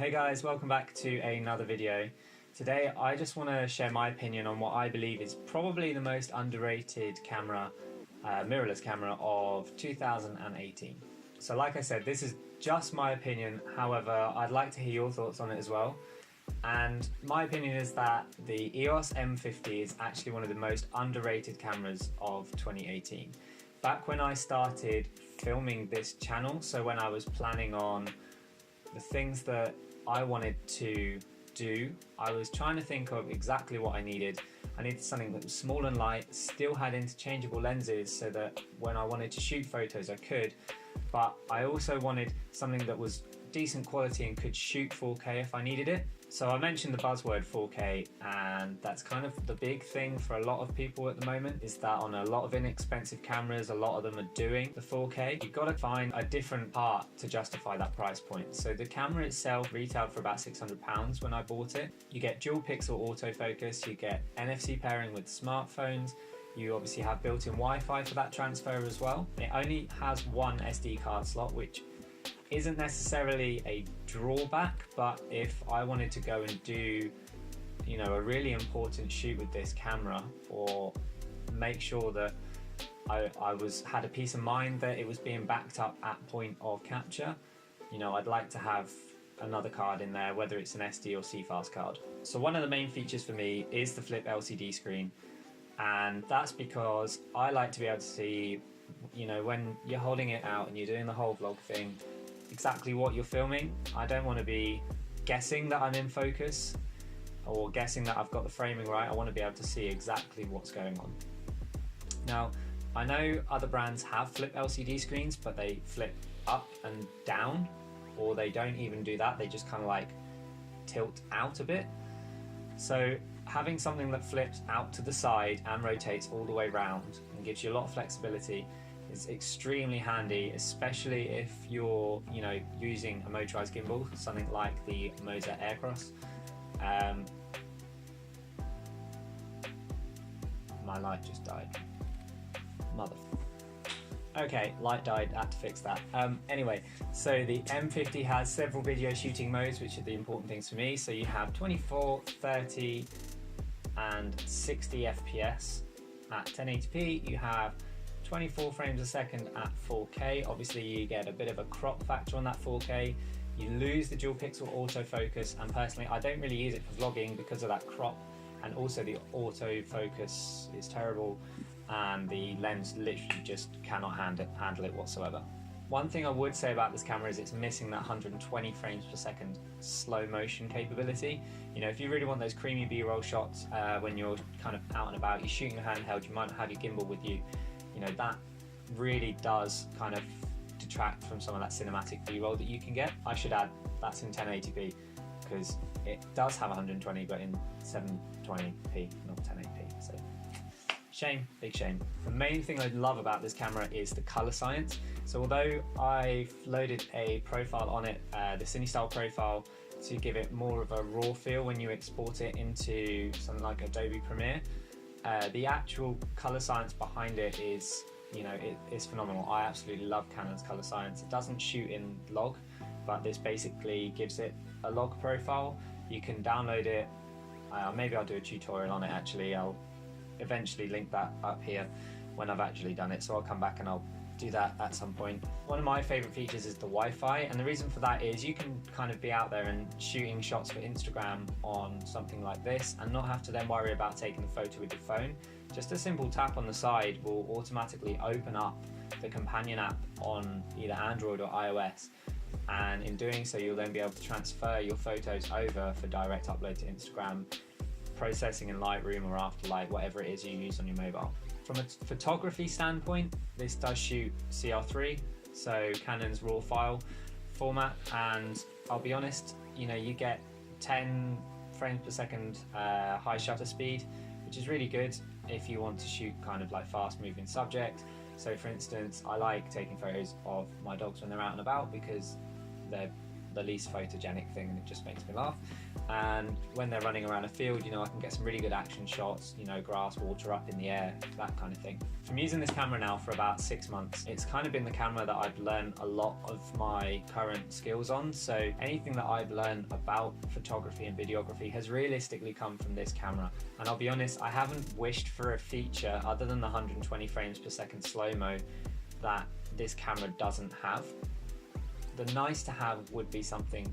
Hey guys, welcome back to another video. Today I just want to share my opinion on what I believe is probably the most underrated camera, mirrorless camera of 2018. So like I said, this is just my opinion, however I'd like to hear your thoughts on it as well. And my opinion is that the EOS M50 is actually one of the most underrated cameras of 2018. Back when I started filming this channel, so when I was planning on the things that I wanted to do, I was trying to think of exactly what I needed. I needed something that was small and light, still had interchangeable lenses so that when I wanted to shoot photos I could, but I also wanted something that was decent quality and could shoot 4K if I needed it. So I mentioned the buzzword 4K, and that's kind of the big thing for a lot of people at the moment, is that on a lot of inexpensive cameras, a lot of them are doing the 4K. You've got to find a different part to justify that price point. So the camera itself retailed for about £600 when I bought it. You get dual pixel autofocus, you get NFC pairing with smartphones, you obviously have built-in Wi-Fi for that transfer as well. It only has one SD card slot, which isn't necessarily a drawback, but if I wanted to go and do, you know, a really important shoot with this camera, or make sure that I had a peace of mind that it was being backed up at point of capture, you know, I'd like to have another card in there, whether it's an SD or CFast card. So one of the main features for me is the flip LCD screen, and that's because I like to be able to see, you know, when you're holding it out and you're doing the whole vlog thing, exactly what you're filming. I don't want to be guessing that I'm in focus or guessing that I've got the framing right. I want to be able to see exactly what's going on. Now, I know other brands have flip LCD screens, but they flip up and down, or they don't even do that. They just kind of like tilt out a bit. So having something that flips out to the side and rotates all the way around and gives you a lot of flexibility is extremely handy, especially if you're, you know, using a motorized gimbal, something like the Moza Aircross. My light just died. Mother. Okay, light died, had to fix that. Anyway, so the M50 has several video shooting modes, which are the important things for me. So you have 24, 30 and 60 FPS at 1080p. You have 24 frames a second at 4K. Obviously you get a bit of a crop factor on that 4K. You lose the dual pixel autofocus, and personally I don't really use it for vlogging because of that crop, and also the autofocus is terrible and the lens literally just cannot handle it whatsoever. One thing I would say about this camera is it's missing that 120 frames per second slow motion capability. You know, if you really want those creamy B-roll shots when you're kind of out and about, you're shooting a handheld, you might not have your gimbal with you, you know, that really does kind of detract from some of that cinematic B-roll that you can get. I should add, that's in 1080p, because it does have 120, but in 720p, not 1080p, so shame, big shame. The main thing I love about this camera is the color science. So although I've loaded a profile on it, the CineStyle profile, to give it more of a raw feel when you export it into something like Adobe Premiere, the actual color science behind it is, you know, it's phenomenal. I absolutely love Canon's color science. It doesn't shoot in log, but this basically gives it a log profile. You can download it. Maybe I'll do a tutorial on it actually. I'll eventually link that up here when I've actually done it, so I'll come back and I'll do that at some point. One of my favorite features is the Wi-Fi, and the reason for that is you can kind of be out there and shooting shots for Instagram on something like this and not have to then worry about taking the photo with your phone. Just a simple tap on the side will automatically open up the companion app on either Android or iOS, and in doing so you'll then be able to transfer your photos over for direct upload to Instagram, processing in Lightroom or Afterlight, whatever it is you use on your mobile. From a photography standpoint, this does shoot CR3, so Canon's raw file format, and I'll be honest, you know, you get 10 frames per second high shutter speed, which is really good if you want to shoot kind of like fast moving subject. So for instance, I like taking photos of my dogs when they're out and about because they're the least photogenic thing, and it just makes me laugh. And when they're running around a field, you know, I can get some really good action shots, you know, grass, water up in the air, that kind of thing. I'm using this camera now for about 6 months. It's kind of been the camera that I've learned a lot of my current skills on. So anything that I've learned about photography and videography has realistically come from this camera. And I'll be honest, I haven't wished for a feature other than the 120 frames per second slow-mo that this camera doesn't have. The nice to have would be something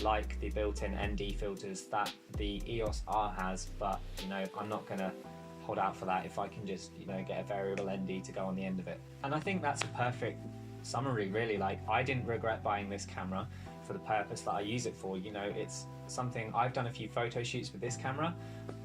like the built-in ND filters that the EOS R has, but you know, I'm not gonna hold out for that if I can just, you know, get a variable ND to go on the end of it. And I think that's a perfect summary, really. Like, I didn't regret buying this camera for the purpose that I use it for. You know, it's something, I've done a few photo shoots with this camera.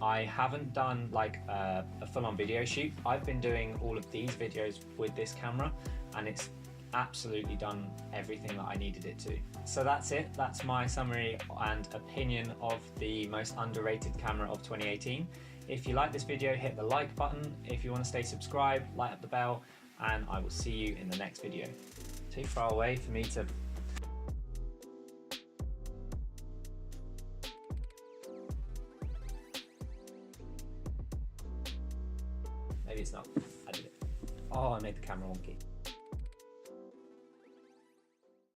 I haven't done like a full-on video shoot. I've been doing all of these videos with this camera, and it's absolutely done everything that I needed it to. So that's it. That's my summary and opinion of the most underrated camera of 2018. If you like this video, hit the like button. If you want to stay subscribed, light up the bell, and I will see you in the next video. Too far away for me to... Maybe it's not. I did it. Oh, I made the camera wonky.